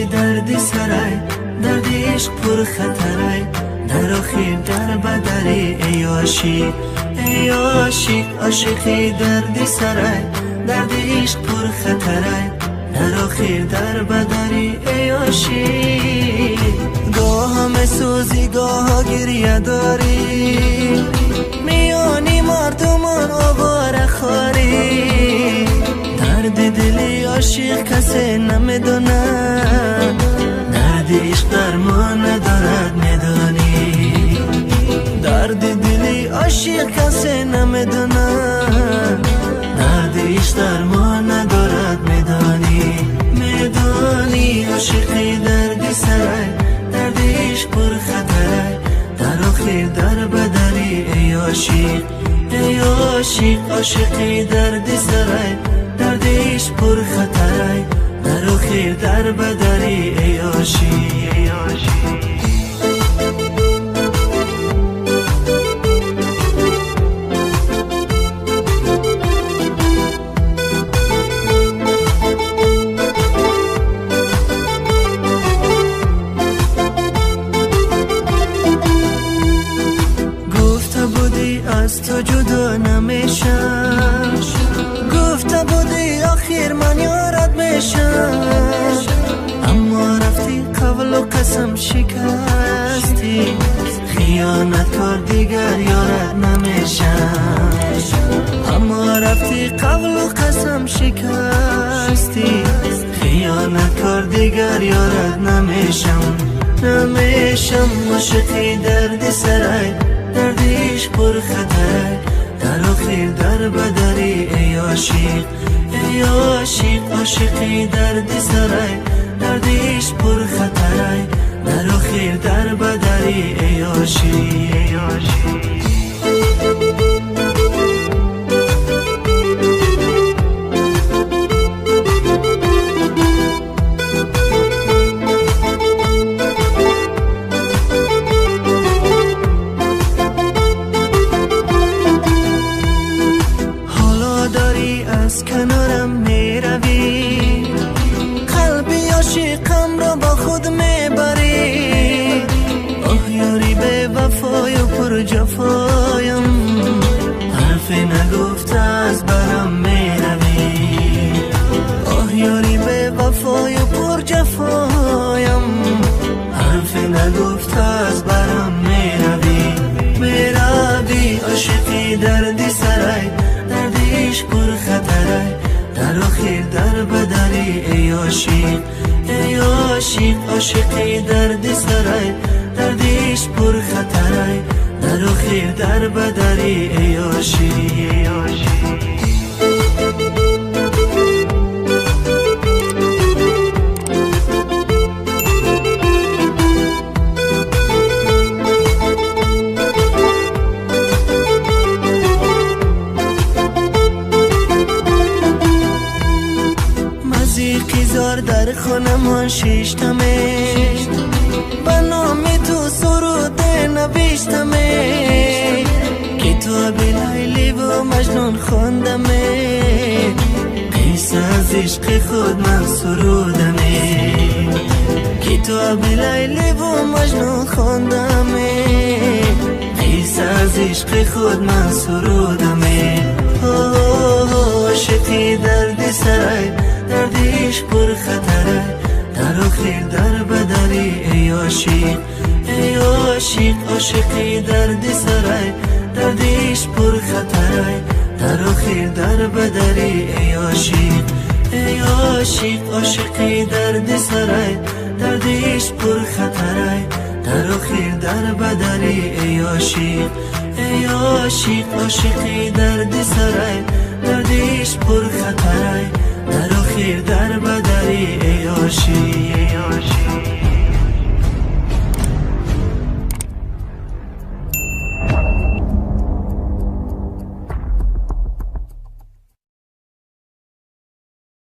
عاشقی درد سرای، درد عشق پر خطرای، در آخر در بدری ای عاشق، ای عاشق. عاشقی درد سرای، درد عشق پر خطرای، در آخر در بدری ای عاشق. گاه همه سوزی گاه گریه داری، میانی مردمان آواره خاری، درد دلی عاشق کسی نمیدونه، درد عشق درمان ندارد میدانی، درد دلی عاشق کسی نمیدونه، درد عشق درمان ندارد میدانی، میدانی. عاشقی درد سرای، درد عشق پر خطرای، در آخر در بدری ای عاشق، ای عاشق. عاشقی درد سرای، درد عشق پر خطرای، در آخر در بدری ای عاشق، ای عاشق. از تو جدا نمیشم، گفته بودی آخر من یارت میشم، اما رفتی قبل و قسم شکستی، خیانت کار دیگر یارت نمیشم، اما رفتی قبل و قسم شکستی، خیانت کار دیگر یارت نمیشم، نمیشم. عاشقی درد سرای، درد عشق پر خطرای، در آخر در بدری ای عاشق، ای عاشق. عاشقی درد سرای، درد عشق پر خطرای، در آخر در بدری ای عاشق، ای عاشق. از کنارم میروی، قلبی عاشقم را با خود میبری، آه یاری به وفای و پر جفایم، حرفی نگفته از برم میروی، آه یاری به وفای و پر جفایم، حرفی نگفته از برم میروی، میروی. عاشقی درد سرای، درد عشق پر خطرای، در آخر در بدری ای عاشق، ای عاشق. عاشقی درد سرای، درد عشق پر خطرای، در آخر در بدری ای عاشق، ای عاشق. زار در خانمان شیشتمه، به نام تو سرود نوشتمه، کتاب لیلی و مجنون خواندمه، قصه از عشق خود من سرودمه، کتاب لیلی و مجنون خواندمه، قصه از عشق خود من سرودمه. عاشقی درد سرای، درد عشق پر خطرای، در آخر در بدری ای عاشق، ای عاشق. عاشقی درد سرای، درد عشق پر خطرای، در آخر در بدری ای عاشق، ای عاشق. عاشقی درد سرای، درد عشق پر خطرای، در آخر در بدری ای عاشق، ای عاشق. عاشقی درد سرای، درد عشق پر خطرای، در آخر در بدری ای عاشق.